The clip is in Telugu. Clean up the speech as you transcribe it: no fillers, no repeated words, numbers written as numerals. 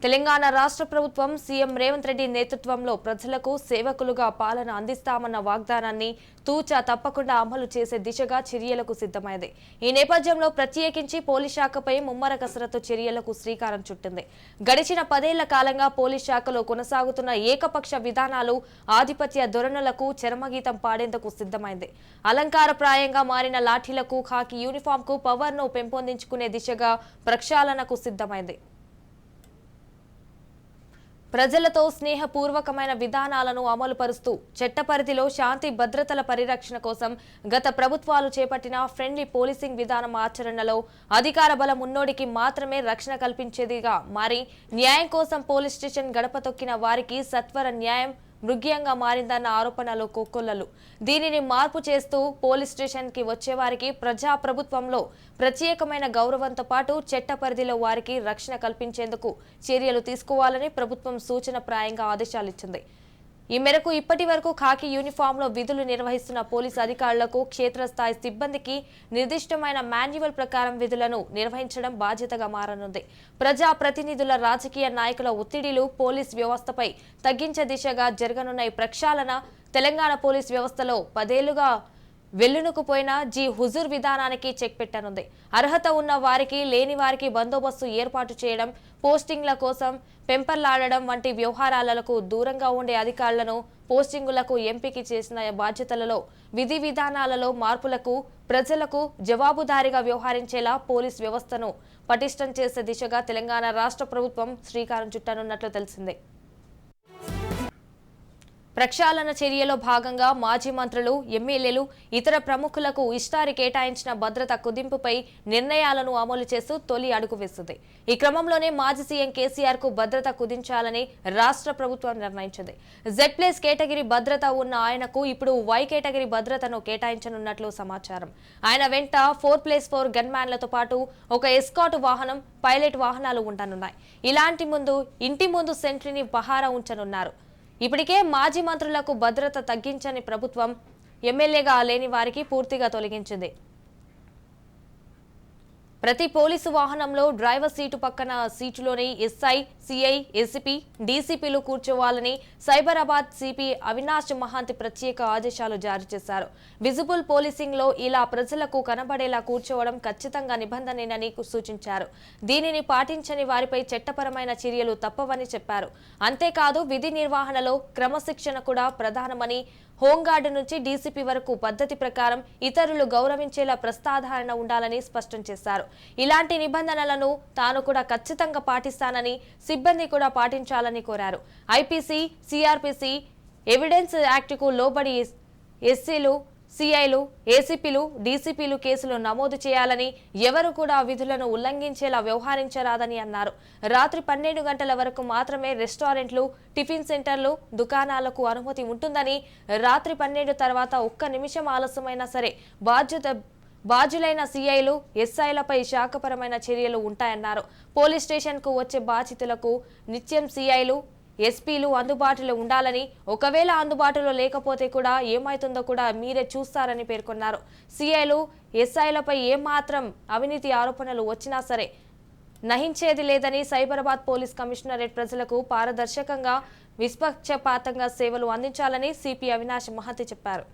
తెలంగాణ రాష్ట్ర ప్రభుత్వం సీఎం రేవంత్ రెడ్డి నేతృత్వంలో ప్రజలకు సేవకులుగా పాలన అందిస్తామన్న వాగ్దానాన్ని తూచా తప్పకుండా అమలు చేసే దిశగా చర్యలకు సిద్ధమైంది. ఈ నేపథ్యంలో ప్రత్యేకించి పోలీస్ శాఖపై ముమ్మర కసరత్తు చర్యలకు శ్రీకారం చుట్టింది. గడిచిన 10 ఏళ్ల కాలంగా పోలీస్ శాఖలో కొనసాగుతున్న ఏకపక్ష విధానాలు, ఆధిపత్య ధోరణులకు చరమగీతం పాడేందుకు సిద్ధమైంది. అలంకారప్రాయంగా మారిన లాఠీలకు, ఖాకీ యూనిఫామ్కు పవర్ను పెంపొందించుకునే దిశగా ప్రక్షాళనకు సిద్ధమైంది. ప్రజలతో స్నేహపూర్వకమైన విధానాలను అమలుపరుస్తూ చట్ట పరిధిలో శాంతి భద్రతల పరిరక్షణ కోసం గత ప్రభుత్వాలు చేపట్టిన ఫ్రెండ్లీ పోలీసింగ్ విధానం ఆచరణలో అధికార బలం ఉన్నోడికి మాత్రమే రక్షణ కల్పించేదిగా మారి న్యాయం కోసం పోలీస్ స్టేషన్ గడప తొక్కిన వారికి సత్వర న్యాయం మృగ్యంగా మారిందన్న ఆరోపణలు కోకొల్లలు. దీనిని మార్పు చేస్తూ పోలీస్ స్టేషన్ కి వచ్చేవారికి ప్రజాప్రభుత్వంలో ప్రత్యేకమైన గౌరవంతో పాటు చట్ట పరిధిలో వారికి రక్షణ కల్పించేందుకు చర్యలు తీసుకోవాలని ప్రభుత్వం సూచనప్రాయంగా ఆదేశాలిచ్చింది. ఈ మేరకు ఇప్పటి వరకు ఖాకీ యూనిఫామ్లో విధులు నిర్వహిస్తున్న పోలీసు అధికారులకు, క్షేత్రస్థాయి సిబ్బందికి నిర్దిష్టమైన మాన్యువల్ ప్రకారం విధులను నిర్వహించడం బాధ్యతగా మారనుంది. ప్రజా ప్రతినిధుల, రాజకీయ నాయకుల ఒత్తిడిలు పోలీస్ వ్యవస్థపై తగ్గించే దిశగా జరగనున్న ఈ ప్రక్షాళన తెలంగాణ పోలీస్ వ్యవస్థలో 10 ఏళ్లుగా వెల్లునుకుపోయిన హుజూర్ విధానానికి చెక్ పెట్టనుంది. అర్హత ఉన్న వారికి, లేని వారికి బందోబస్తు ఏర్పాటు చేయడం, పోస్టింగ్ల కోసం పెంపర్లాడడం వంటి వ్యవహారాలకు దూరంగా ఉండే అధికారులను పోస్టింగులకు ఎంపిక చేసిన బాధ్యతలలో, విధి విధానాలలో మార్పులకు, ప్రజలకు జవాబుదారీగా వ్యవహరించేలా పోలీస్ వ్యవస్థను పటిష్టం చేసే దిశగా తెలంగాణ రాష్ట్ర ప్రభుత్వం శ్రీకారం చుట్టనున్నట్లు తెలిసిందే. ప్రక్షాళన చర్యలో భాగంగా మాజీ మంత్రులు, ఎమ్మెల్యేలు, ఇతర ప్రముఖులకు ఇష్టారి కేటాయించిన భద్రత కుదింపుపై నిర్ణయాలను అమలు చేస్తూ తొలి అడుగు వేస్తుంది. ఈ క్రమంలోనే మాజీ సీఎం కేసీఆర్ కు భద్రత కుదించాలని రాష్ట్ర ప్రభుత్వం నిర్ణయించింది. Z+ కేటగిరీ భద్రత ఉన్న ఆయనకు ఇప్పుడు Y కేటగిరీ భద్రతను కేటాయించనున్నట్లు సమాచారం. ఆయన వెంట 4+4 గన్మ్యాన్లతో పాటు ఒక ఎస్కాట్ వాహనం, పైలట్ వాహనాలు ఉండనున్నాయి. ఇంటి ముందు సెంట్రీని పహారా ఉంచనున్నారు. ఇప్పటికే మాజీ మంత్రులకు భద్రత తగ్గించని ప్రభుత్వం ఎమ్మెల్యేగా లేని వారికి పూర్తిగా తొలగించింది. ప్రతి పోలీసు వాహనంలో డ్రైవర్ సీటు పక్కన సీటులోని ఎస్ఐ, సిఐ, ఎస్పీ, డీసీపీలు కూర్చోవాలని సైబరాబాద్ సిపి అవినాష్ మహాంతి ప్రత్యేక ఆదేశాలు జారీ చేశారు. విజిబుల్ పోలీసింగ్ లో ఇలా ప్రజలకు కనబడేలా కూర్చోవడం ఖచ్చితంగా నిబంధనేనని సూచించారు. దీనిని పాటించని వారిపై చట్టపరమైన చర్యలు తప్పవని చెప్పారు. అంతేకాదు విధి నిర్వహణలో క్రమశిక్షణ కూడా ప్రధానమని, హోంగార్డు నుంచి డీసీపీ వరకు పద్ధతి ప్రకారం ఇతరులు గౌరవించేలా ప్రస్తాధారణ ఉండాలని స్పష్టం చేశారు. ఇలాంటి నిబంధనలను తాను కూడా ఖచ్చితంగా పాటిస్తానని, సిబ్బంది కూడా పాటించాలని కోరారు. ఐపీసీ, సిఆర్పిసి, ఎవిడెన్స్ యాక్టుకు లోబడి ఎస్సీలు, సిఐలు, ఏసీపీలు, డీసీపీలు కేసులు నమోదు చేయాలని, ఎవరు కూడా విధులను ఉల్లంఘించేలా వ్యవహరించరాదని అన్నారు. రాత్రి 12 గంటల వరకు మాత్రమే రెస్టారెంట్లు, టిఫిన్ సెంటర్లు, దుకాణాలకు అనుమతి ఉంటుందని, రాత్రి 12 తర్వాత ఒక్క నిమిషం ఆలస్యమైనా సరే బాధ్యులైన సిఐలు, ఎస్ఐలపై శాఖపరమైన చర్యలు ఉంటాయన్నారు. పోలీస్ స్టేషన్ కు వచ్చే బాధితులకు నిత్యం సిఐలు, ఎస్పీలు అందుబాటులో ఉండాలని, ఒకవేళ అందుబాటులో లేకపోతే కూడా ఏమైతుందో కూడా మీరే చూస్తారని పేర్కొన్నారు. సిఐలు, ఎస్ఐలపై ఏమాత్రం అవినీతి ఆరోపణలు వచ్చినా సరే నహించేది లేదని సైబరాబాద్ పోలీస్ కమిషనరేట్ ప్రజలకు పారదర్శకంగా, నిష్పక్షపాతంగా సేవలు అందించాలని సిపి అవినాష్ మహాంతి చెప్పారు.